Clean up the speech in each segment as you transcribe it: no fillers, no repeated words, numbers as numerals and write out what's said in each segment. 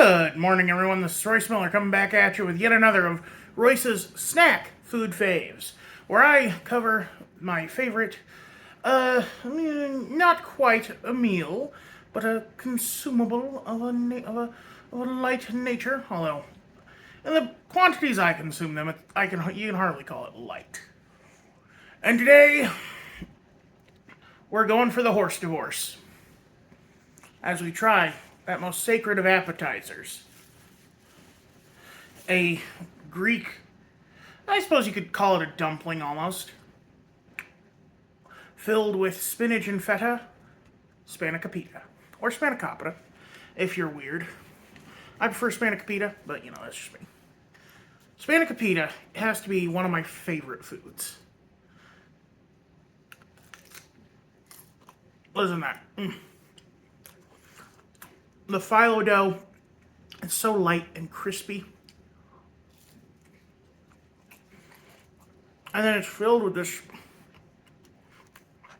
Good morning, everyone. This is Royce Miller coming back at you with yet another of Royce's Snack Food Faves, where I cover my favorite, not quite a meal, but a consumable of a light nature. Although, in the quantities I consume them, you can hardly call it light. And today, we're going for the horse divorce as we try that most sacred of appetizers. A Greek, I suppose you could call it a dumpling almost, filled with spinach and feta, spanakopita. Or spanakopita, if you're weird. I prefer spanakopita, but that's just me. Spanakopita has to be one of my favorite foods. Listen to that. The phyllo dough is so light and crispy. And then it's filled with this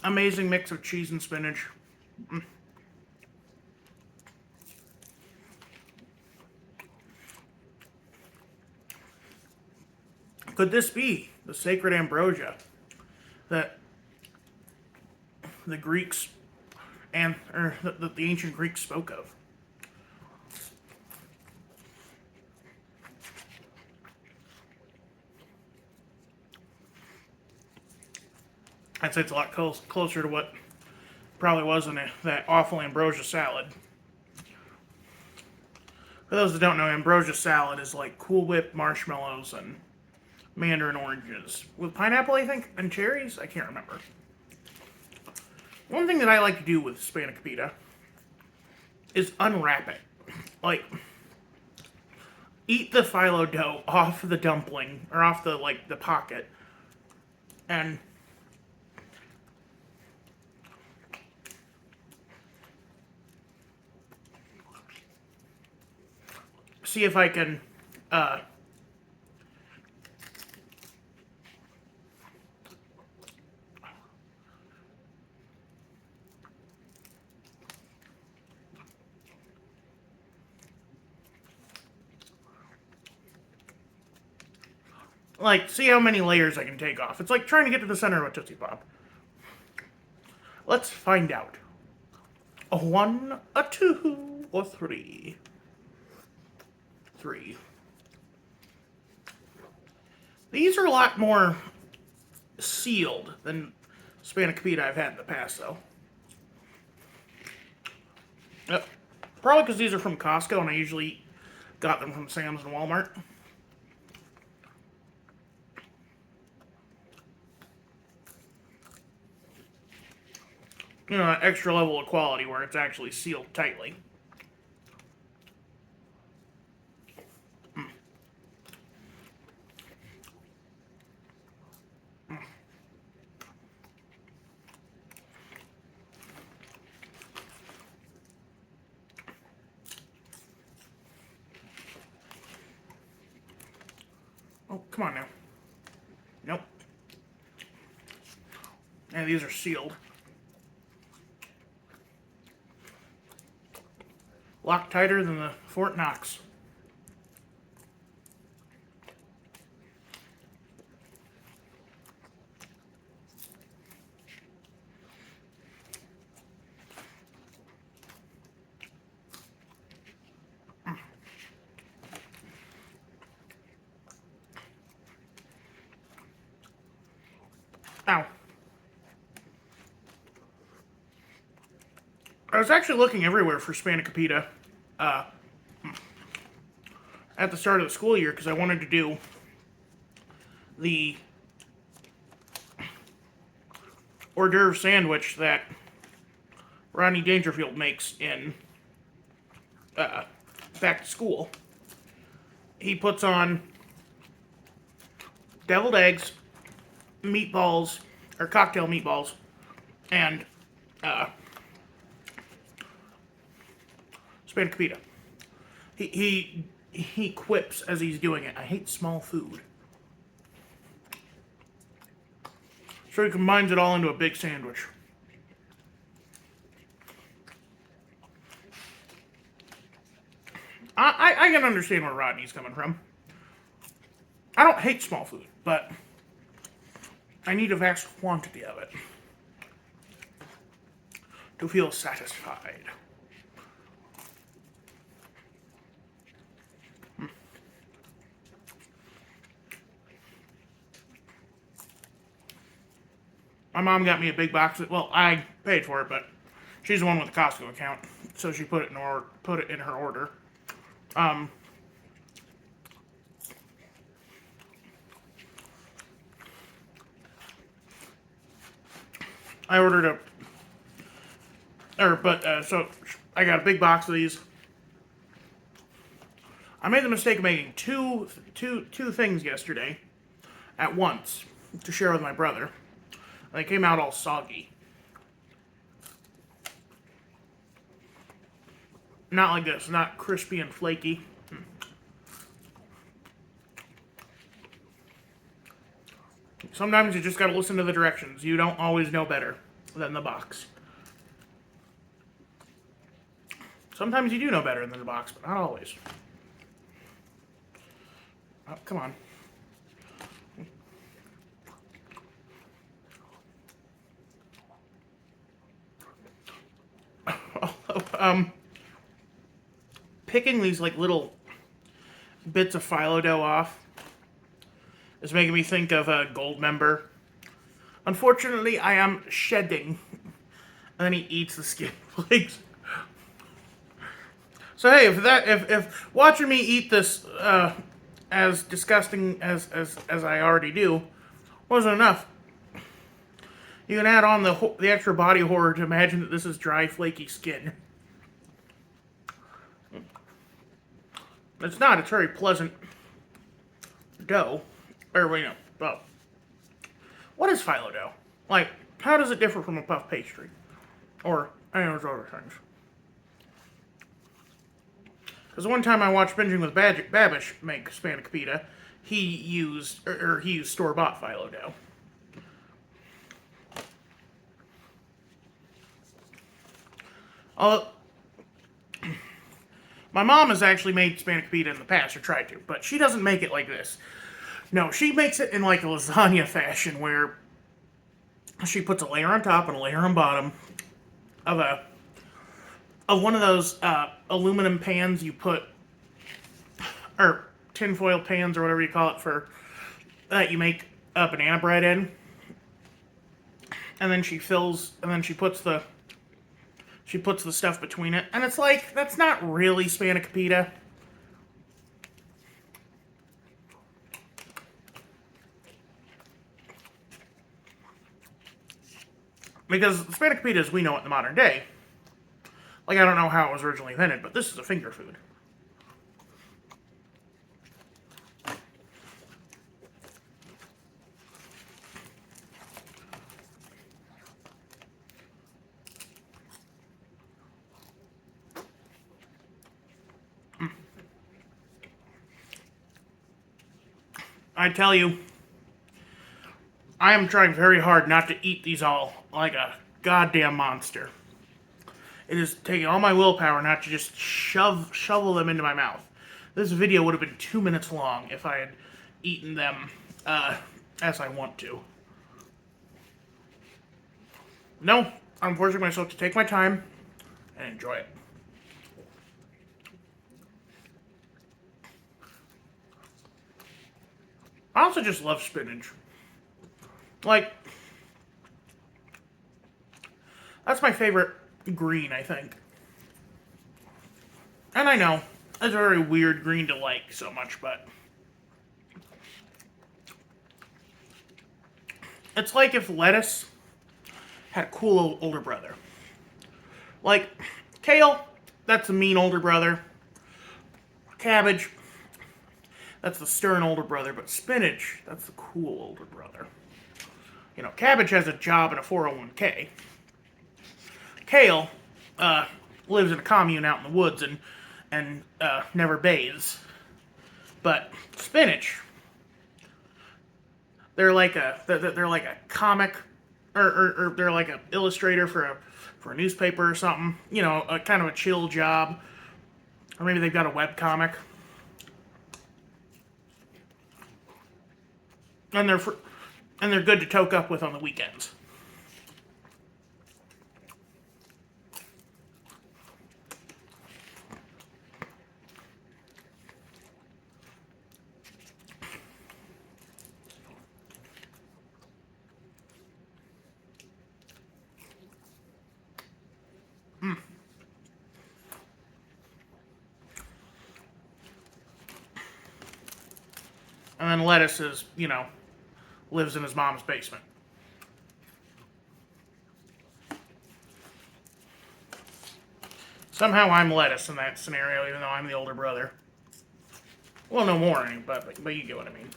amazing mix of cheese and spinach. Could this be the sacred ambrosia that the Greeks the ancient Greeks spoke of? I'd say it's a lot closer to what probably was in that awful ambrosia salad. For those that don't know, ambrosia salad is like Cool Whip marshmallows and mandarin oranges. With pineapple, I think, and cherries? I can't remember. One thing that I like to do with spanakopita is unwrap it. Like, eat the phyllo dough off the dumpling, or off the pocket, and see if I can see how many layers I can take off. It's like trying to get to the center of a Tootsie Pop. Let's find out. A 1, a 2, or 3. 3. These are a lot more sealed than spanakopita I've had in the past, though. Probably because these are from Costco, and I usually got them from Sam's and Walmart. That extra level of quality where it's actually sealed tightly. Oh, come on now. Nope. And these are sealed. Locked tighter than the Fort Knox. Ow. I was actually looking everywhere for spanakopita at the start of the school year because I wanted to do the hors d'oeuvre sandwich that Rodney Dangerfield makes in Back to School. He puts on deviled eggs, meatballs, or cocktail meatballs, and spanakopita. He quips as he's doing it, "I hate small food." So he combines it all into a big sandwich. I can understand where Rodney's coming from. I don't hate small food, but I need a vast quantity of it to feel satisfied. My mom got me a big box. Well, I paid for it, but she's the one with the Costco account, so she put it in her order. I ordered so I got a big box of these. I made the mistake of making two things yesterday at once to share with my brother. And they came out all soggy. Not like this, not crispy and flaky. Sometimes you just gotta listen to the directions. You don't always know better than the box. Sometimes you do know better than the box, but not always. Oh, come on. Picking these like little bits of phyllo dough off is making me think of a gold member. Unfortunately, I am shedding, and then he eats the skin flakes. So hey, if watching me eat this as disgusting as I already do wasn't enough, you can add on the extra body horror to imagine that this is dry, flaky skin. It's not. It's very pleasant dough. Or wait, no. Well, what is phyllo dough? Like, how does it differ from a puff pastry? Or any of those other things? Because one time I watched Binging with Babish make Spanokopita, he used store-bought phyllo dough. My mom has actually made Spanokopita in the past, or tried to, but she doesn't make it like this. No, she makes it in like a lasagna fashion, where she puts a layer on top and a layer on bottom of one of those aluminum pans you put, or tinfoil pans, or whatever you call it, for that you make banana bread in. And then she puts the stuff between it, and it's like, that's not really Spanokopita. Because Spanakopita as we know it in the modern day, like, I don't know how it was originally invented, but this is a finger food. I tell you, I am trying very hard not to eat these all like a goddamn monster. It is taking all my willpower not to just shovel them into my mouth. This video would have been 2 minutes long if I had eaten them as I want to. No, I'm forcing myself to take my time and enjoy it. I also just love spinach. Like, that's my favorite green, I think. And I know, it's a very weird green to like so much, but it's like if lettuce had a cool older brother. Like, kale, that's the mean older brother. Cabbage, that's the stern older brother, but spinach, that's the cool older brother. You know, cabbage has a job in a 401k. Kale lives in a commune out in the woods and never bathes. But spinach, they're like a comic, or they're like an illustrator for a newspaper or something. You know, a kind of a chill job. Or maybe they've got a webcomic. And they're good to toke up with on the weekends. And then lettuce is, lives in his mom's basement. Somehow I'm lettuce in that scenario, even though I'm the older brother. Well, no more, but you get what I mean.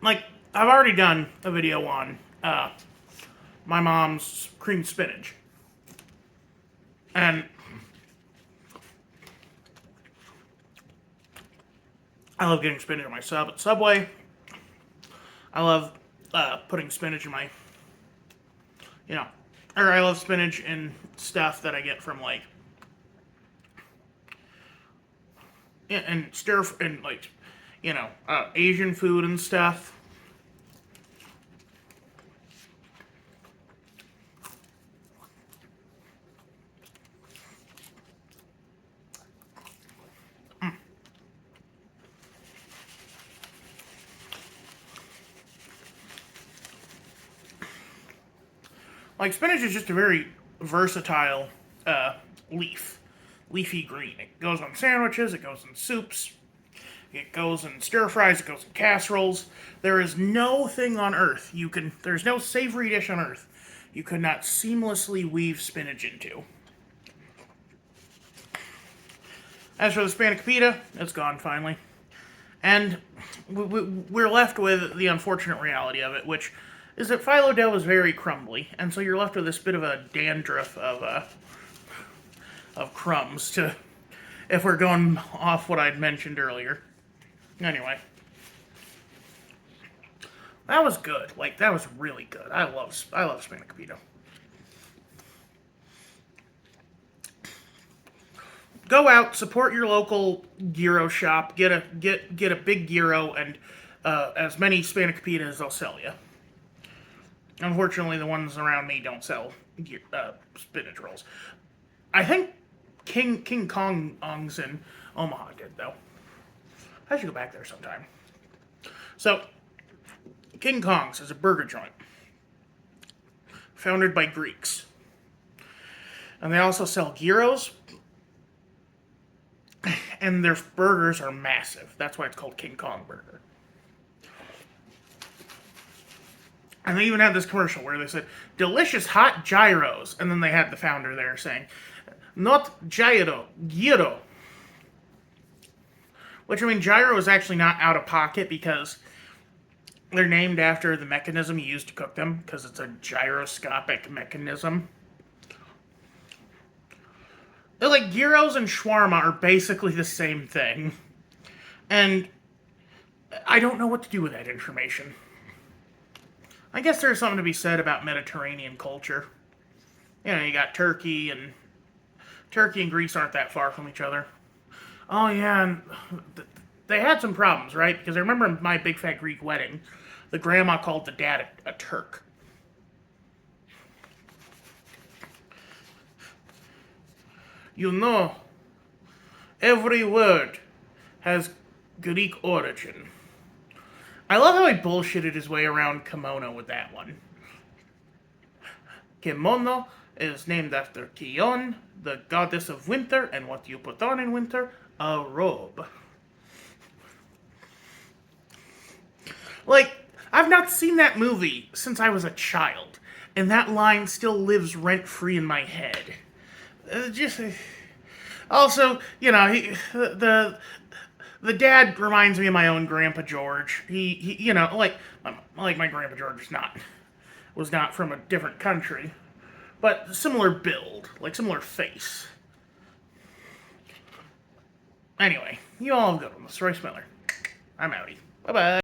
Like, I've already done a video on my mom's creamed spinach. And I love getting spinach in my sub at Subway. I love putting spinach in my, or I love spinach in stuff that I get from like, and Asian food and stuff. Like, spinach is just a very versatile leafy green. It goes on sandwiches, it goes in soups, it goes in stir fries, it goes in casseroles. There is no thing on earth there's no savory dish on earth you could not seamlessly weave spinach into. As for the spanakopita, it's gone finally. And we're left with the unfortunate reality of it, which is that phyllo dough is very crumbly, and so you're left with this bit of a dandruff of crumbs if we're going off what I'd mentioned earlier. Anyway. That was good. Like, that was really good. I love Spanokopita. Go out, support your local gyro shop, get a big gyro, and as many Spanokopita as they'll sell you. Unfortunately, the ones around me don't sell spinach rolls. I think King Kong's in Omaha did, though. I should go back there sometime. So, King Kong's is a burger joint founded by Greeks. And they also sell gyros. And their burgers are massive. That's why it's called King Kong Burger. And they even had this commercial where they said, delicious hot gyros. And then they had the founder there saying, not gyro, gyro. Which, I mean, gyro is actually not out of pocket because they're named after the mechanism you use to cook them, because it's a gyroscopic mechanism. They're like, gyros and shawarma are basically the same thing. And I don't know what to do with that information. I guess there's something to be said about Mediterranean culture. You got Turkey and Greece aren't that far from each other. Oh, yeah, and they had some problems, right? Because I remember in my big fat Greek wedding, the grandma called the dad a Turk. Every word has Greek origin. I love how he bullshitted his way around kimono with that one. Kimono is named after Kion, the goddess of winter, and what you put on in winter, a robe. Like, I've not seen that movie since I was a child, and that line still lives rent-free in my head. Also, the dad reminds me of my own Grandpa George. He like my Grandpa George was not from a different country, but similar build, like similar face. Anyway, you all have a good one. This is Royce Miller. I'm outie. Bye-bye.